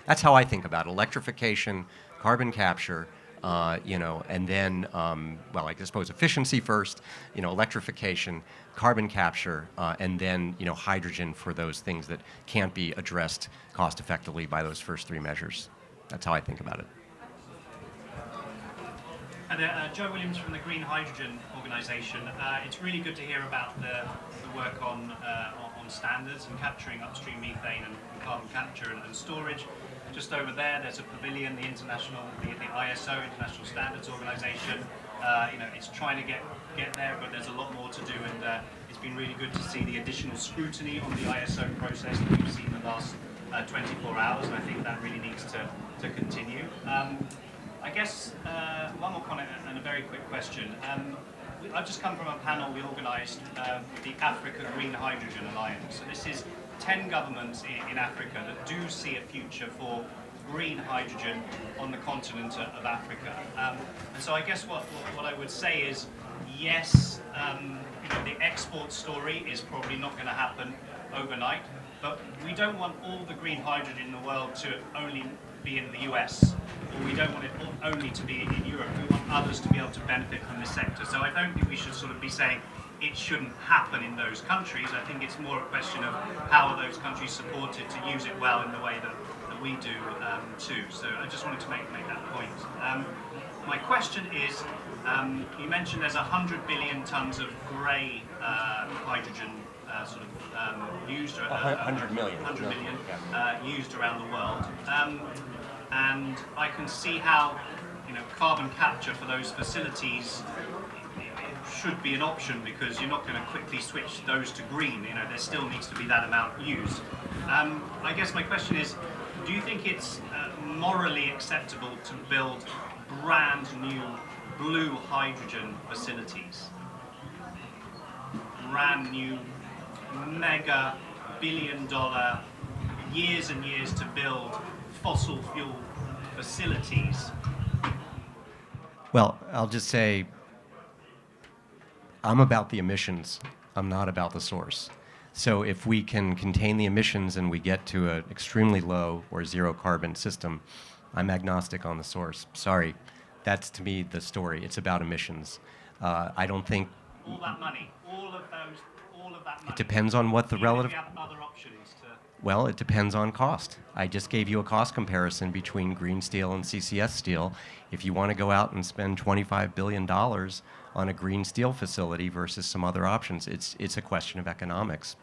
That's how I think about it. Electrification, carbon capture, and then, I suppose efficiency first, electrification, carbon capture, and then, hydrogen for those things that can't be addressed cost effectively by those first three measures. That's how I think about it. And Joe Williams from the Green Hydrogen Organisation. It's really good to hear about the work on standards and capturing upstream methane and carbon capture and storage. Just over there's a pavilion, the ISO, International Standards Organization. It's trying to get there, but there's a lot more to do. And It's been really good to see the additional scrutiny on the ISO process that we've seen in the last 24 hours, and I think that really needs to continue. I guess one more comment and a very quick question. I've just come from a panel we organised with the Africa Green Hydrogen Alliance. So this is 10 governments in Africa that do see a future for green hydrogen on the continent of Africa. And so I guess what I would say is, yes, the export story is probably not going to happen overnight, but we don't want all the green hydrogen in the world to only be in the US, or we don't want it only to be in Europe. We want others to be able to benefit from this sector. So I don't think we should sort of be saying it shouldn't happen in those countries. I think it's more a question of how are those countries supported to use it well in the way that we do too. So I just wanted to make that point. My question is, you mentioned there's 100 billion tons of grey hydrogen used. 100 million. 100 million used around the world. And I can see how carbon capture for those facilities should be an option, because you're not going to quickly switch those to green. There still needs to be that amount used. I guess my question is, do you think it's morally acceptable to build brand new blue hydrogen facilities? Brand new, mega billion-dollar, years and years to build fossil fuel facilities? Well, I'll just say I'm about the emissions. I'm not about the source. So if we can contain the emissions and we get to an extremely low or zero carbon system, I'm agnostic on the source. Sorry, that's to me the story. It's about emissions. I don't think... All that money, all of that money. It depends on what the relative... Even if you have other options to... Well, it depends on cost. I just gave you a cost comparison between green steel and CCS steel. If you want to go out and spend $25 billion on a green steel facility versus some other options, it's a question of economics.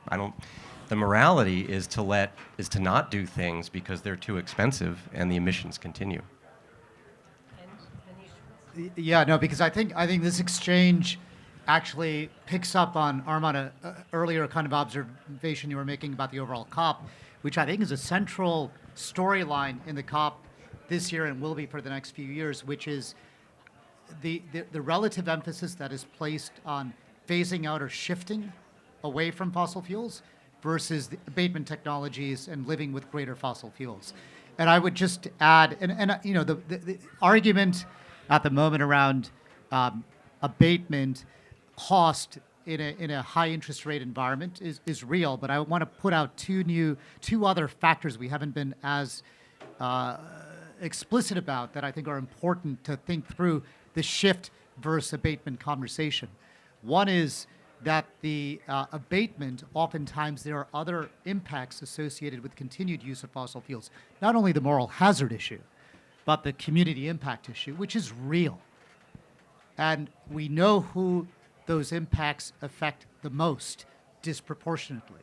The morality is to not do things because they're too expensive and the emissions continue. Yeah, no, because I think this exchange actually picks up on, Armand, a earlier kind of observation you were making about the overall COP, which I think is a central storyline in the COP this year and will be for the next few years, which is the relative emphasis that is placed on phasing out or shifting away from fossil fuels versus the abatement technologies and living with greater fossil fuels. And I would just add, the argument at the moment around abatement cost in a high interest rate environment is real, but I want to put out two other factors we haven't been as explicit about that I think are important to think through the shift versus abatement conversation. One is that the abatement, oftentimes there are other impacts associated with continued use of fossil fuels. Not only the moral hazard issue, but the community impact issue, which is real. And we know who those impacts affect the most disproportionately.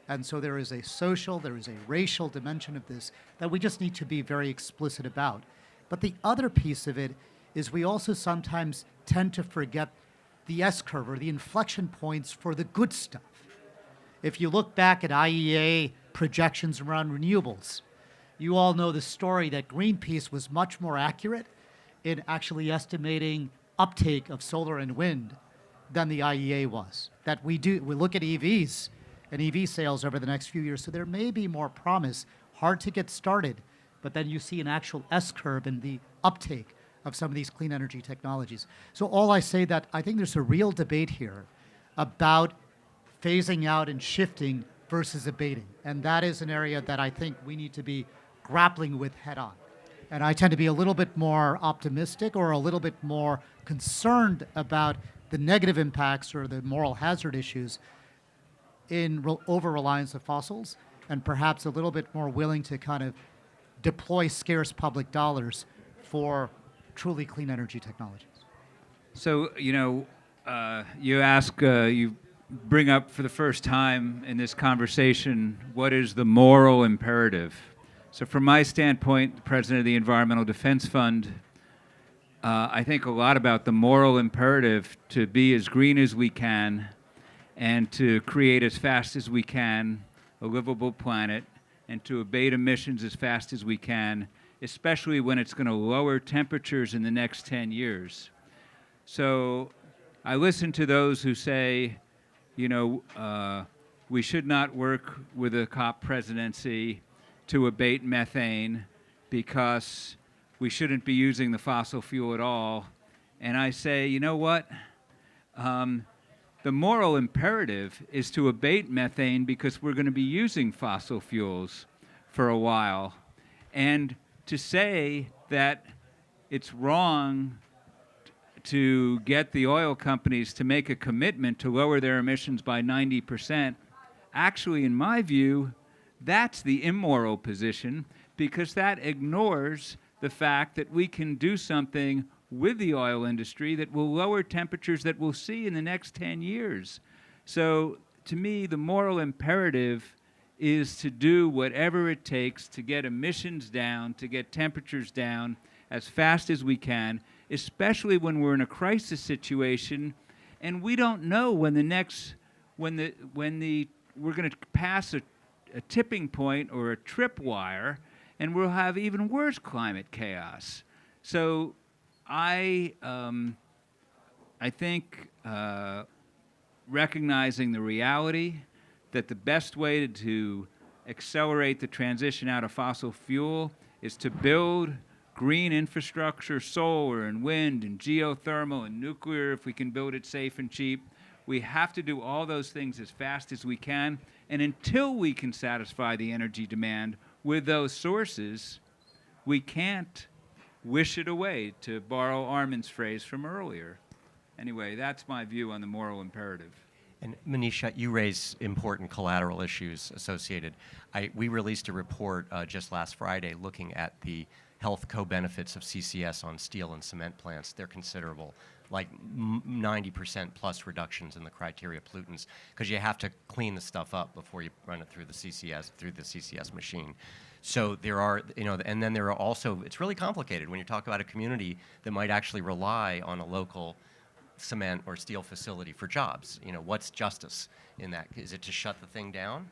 And so there is a social, there is a racial dimension of this that we just need to be very explicit about. But the other piece of it is we also sometimes tend to forget the S-curve or the inflection points for the good stuff. If you look back at IEA projections around renewables, you all know the story that Greenpeace was much more accurate in actually estimating uptake of solar and wind than the IEA was. That we look at EVs and EV sales over the next few years, so there may be more promise, hard to get started, but then you see an actual S-curve in the uptake of some of these clean energy technologies. So all I say that I think there's a real debate here about phasing out and shifting versus abating. And that is an area that I think we need to be grappling with head on. And I tend to be a little bit more optimistic or a little bit more concerned about the negative impacts or the moral hazard issues in over-reliance of fossils, and perhaps a little bit more willing to kind of deploy scarce public dollars for truly clean energy technologies. So, you bring up for the first time in this conversation, what is the moral imperative? So from my standpoint, the president of the Environmental Defense Fund, I think a lot about the moral imperative to be as green as we can and to create as fast as we can a livable planet and to abate emissions as fast as we can, especially when it's going to lower temperatures in the next 10 years. So I listen to those who say, we should not work with the COP presidency to abate methane because we shouldn't be using the fossil fuel at all. And I say, you know what? The moral imperative is to abate methane because we're going to be using fossil fuels for a while. And to say that it's wrong to get the oil companies to make a commitment to lower their emissions by 90%, actually, in my view, that's the immoral position, because that ignores the fact that we can do something with the oil industry that will lower temperatures that we'll see in the next 10 years. So to me, the moral imperative is to do whatever it takes to get emissions down, to get temperatures down as fast as we can, especially when we're in a crisis situation and we don't know when we're going to pass a tipping point or a tripwire, and we'll have even worse climate chaos. So I think recognizing the reality that the best way to accelerate the transition out of fossil fuel is to build green infrastructure, solar and wind and geothermal and nuclear if we can build it safe and cheap. We have to do all those things as fast as we can. And until we can satisfy the energy demand with those sources, we can't wish it away, to borrow Armin's phrase from earlier. Anyway, that's my view on the moral imperative. And Manisha, you raise important collateral issues associated. We released a report just last Friday looking at the health co-benefits of CCS on steel and cement plants. They're considerable, like 90% plus reductions in the criteria pollutants, because you have to clean the stuff up before you run it through the CCS machine. So there are, and then there are also, it's really complicated when you talk about a community that might actually rely on a local cement or steel facility for jobs. What's justice in that? Is it to shut the thing down?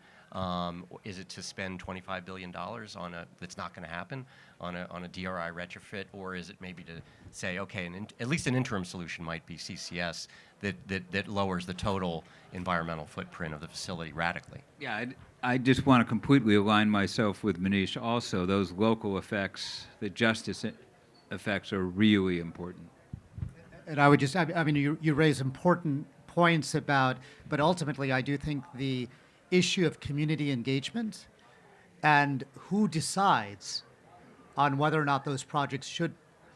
Is it to spend $25 billion on that's not going to happen on a DRI retrofit, or is it maybe to say, okay, at least an interim solution might be CCS that lowers the total environmental footprint of the facility radically? Yeah, I just want to completely align myself with Manish. Also, those local effects, the justice effects, are really important. And I would just, you raise important points about, but ultimately I do think the issue of community engagement and who decides on whether or not those projects should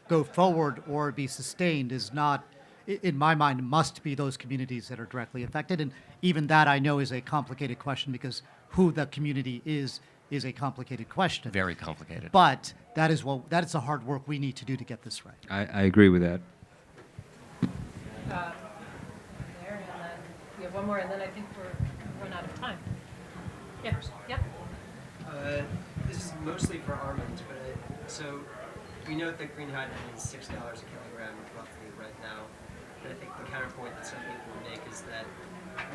go forward or be sustained is not, in my mind, must be those communities that are directly affected. And even that I know is a complicated question, because who the community is a complicated question. Very complicated. But that is the hard work we need to do to get this right. I agree with that. There, and then we have one more, and then I think we're run out of time. Yeah. This is mostly for Armand, but so we note that green hydrogen is $6 a kilogram roughly right now. But I think the counterpoint that some people would make is that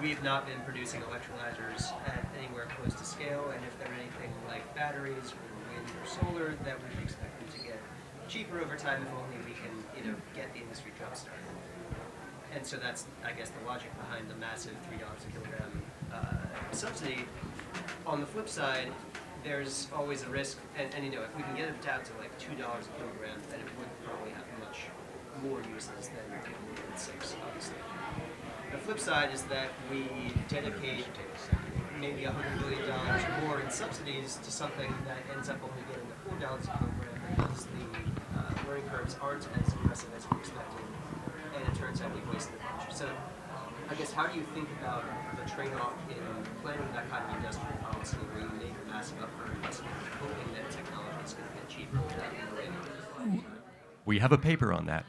we've not been producing electrolyzers at anywhere close to scale, and if they're anything like batteries or wind or solar, that we would expect them to get cheaper over time if only we can, get the industry jump-started. And so that's, I guess, the logic behind the massive $3 a kilogram subsidy. On the flip side, there's always a risk, and if we can get it down to like $2 a kilogram, then it would probably have much more uses than $6, obviously. The flip side is that we dedicate maybe $100 billion more in subsidies to something that ends up only getting to $4 a kilogram because the learning curves aren't as aggressive as we expected, and it turns out we've wasted a bunch. So I guess, how do you think about the trade-off in planning that kind of industrial policy where you make a massive upfront investment, hoping that technology is going to get cheaper without innovating? We have a paper on that.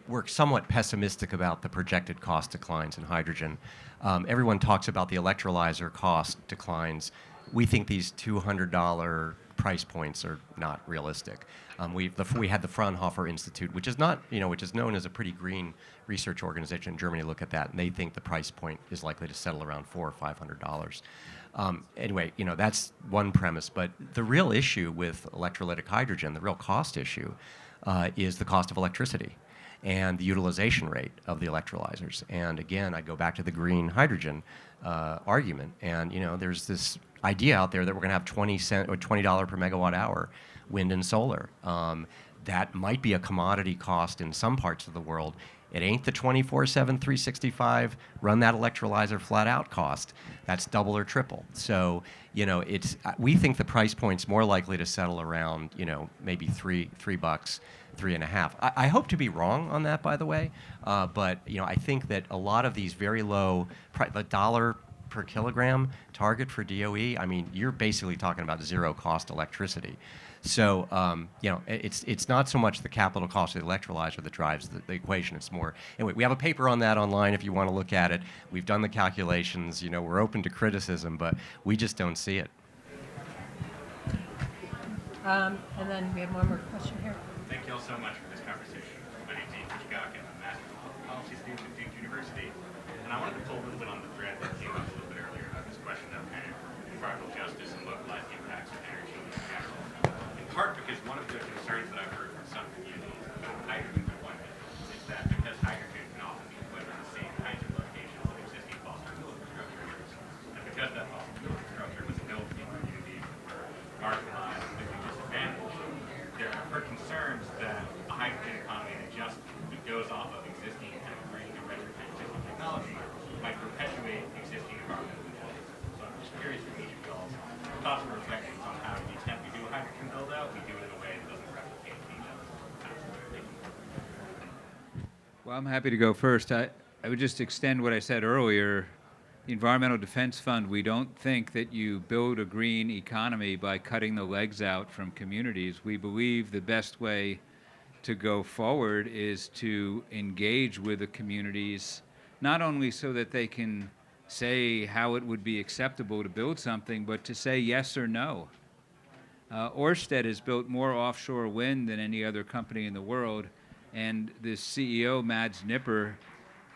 We're somewhat pessimistic about the projected cost declines in hydrogen. Everyone talks about the electrolyzer cost declines. We think these $200 price points are not realistic. We had the Fraunhofer Institute, which is not, which is known as a pretty green research organization in Germany, look at that, and they think the price point is likely to settle around $400 or $500. Anyway, that's one premise, but the real issue with electrolytic hydrogen, the real cost issue, is the cost of electricity and the utilization rate of the electrolyzers. And again, I go back to the green hydrogen argument, and there's this idea out there that we're going to have $20 per megawatt hour wind and solar. That might be a commodity cost in some parts of the world. It ain't the 24/7, 365 run that electrolyzer flat out cost. That's double or triple. So, we think the price point's more likely to settle around, maybe $3, $3.50. I hope to be wrong on that, by the way. But, I think that a lot of these very low, the dollar per kilogram target for DOE, I mean, you're basically talking about zero cost electricity. So, it's not so much the capital cost of the electrolyzer that drives the equation. It's more, anyway, we have a paper on that online if you want to look at it. We've done the calculations. We're open to criticism, but we just don't see it. And then we have one more question here. Thank you all so much for this conversation. My name is Ian Hitchcock. I'm a master's policy student at Duke University. And I wanted to pull a little bit on the thread that came up a little bit earlier about this question of kind of environmental justice and localized impacts of energy in general. In part because one of the concerns that I've heard from some communities about hydrogen deployment is that because hydrogen can often be put in the same kinds of locations that existing fossil fuel infrastructure is, and because that fossil fuel infrastructure was built in communities that were marginalized and living disadvantaged, there are concerns that a hydrogen economy that just goes off of existing kind of green and retrofit existing technology might perpetuate existing environmental inequalities. So I'm just curious from each of y'all's thoughts and reflections on how, to the extent we do a hydrogen build out, we do it in a way that doesn't replicate the Well, I'm happy to go first. I would just extend what I said earlier. The Environmental Defense Fund, we don't think that you build a green economy by cutting the legs out from communities. We believe the best way to go forward is to engage with the communities, not only so that they can say how it would be acceptable to build something, but to say yes or no. Ørsted has built more offshore wind than any other company in the world, and the CEO, Mads Nipper,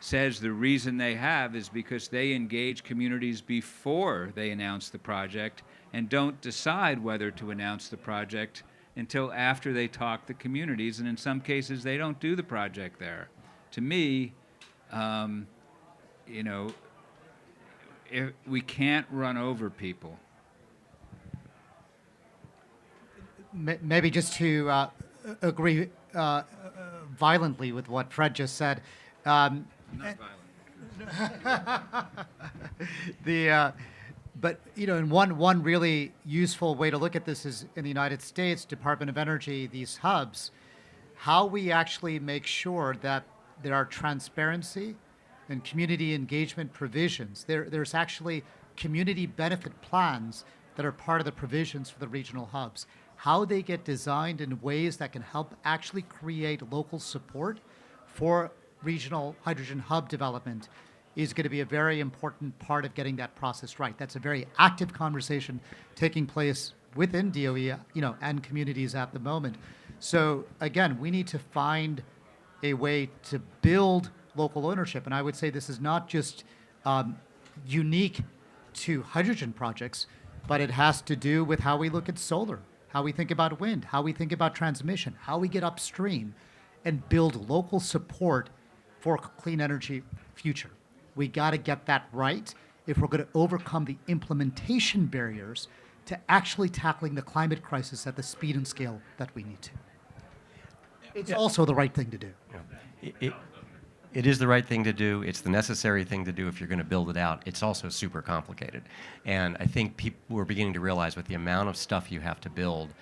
says the reason they have is because they engage communities before they announce the project and don't decide whether to announce the project until after they talk to communities, and in some cases they don't do the project there. To me, we can't run over people. Maybe just to agree violently with what Fred just said. Not violent. But and one really useful way to look at this is in the United States, Department of Energy, these hubs, how we actually make sure that there are transparency and community engagement provisions. There's actually community benefit plans that are part of the provisions for the regional hubs. How they get designed in ways that can help actually create local support for regional hydrogen hub development is going to be a very important part of getting that process right. That's a very active conversation taking place within DOE, and communities at the moment. So again, we need to find a way to build local ownership. And I would say this is not just unique to hydrogen projects, but it has to do with how we look at solar, how we think about wind, how we think about transmission, how we get upstream and build local support for a clean energy future. We got to get that right if we're going to overcome the implementation barriers to actually tackling the climate crisis at the speed and scale that we need to. It's also the right thing to do. It is the right thing to do. It's the necessary thing to do if you're going to build it out. It's also super complicated. And I think people are beginning to realize with the amount of stuff you have to build,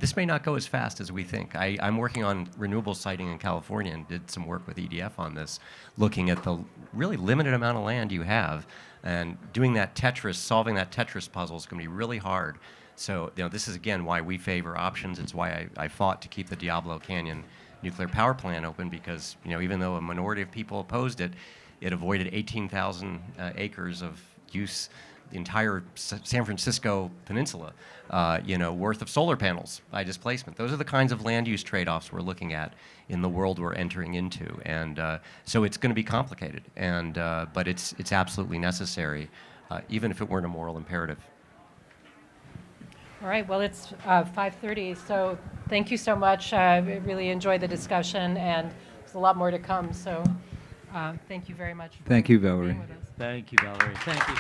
this may not go as fast as we think. I'm working on renewable siting in California and did some work with EDF on this, looking at the really limited amount of land you have, and doing that solving that Tetris puzzle is going to be really hard. So, this is again why we favor options. It's why I fought to keep the Diablo Canyon nuclear power plant open, because, even though a minority of people opposed it, it avoided 18,000 acres of use the entire San Francisco peninsula, worth of solar panels by displacement. Those are the kinds of land use trade-offs we're looking at in the world we're entering into, and so it's going to be complicated, but it's absolutely necessary, even if it weren't a moral imperative. All right, well, it's 5:30, so thank you so much. I really enjoyed the discussion, and there's a lot more to come, so thank you very much. Thank you, Valerie. Being with us. Thank you, Valerie. Thank you.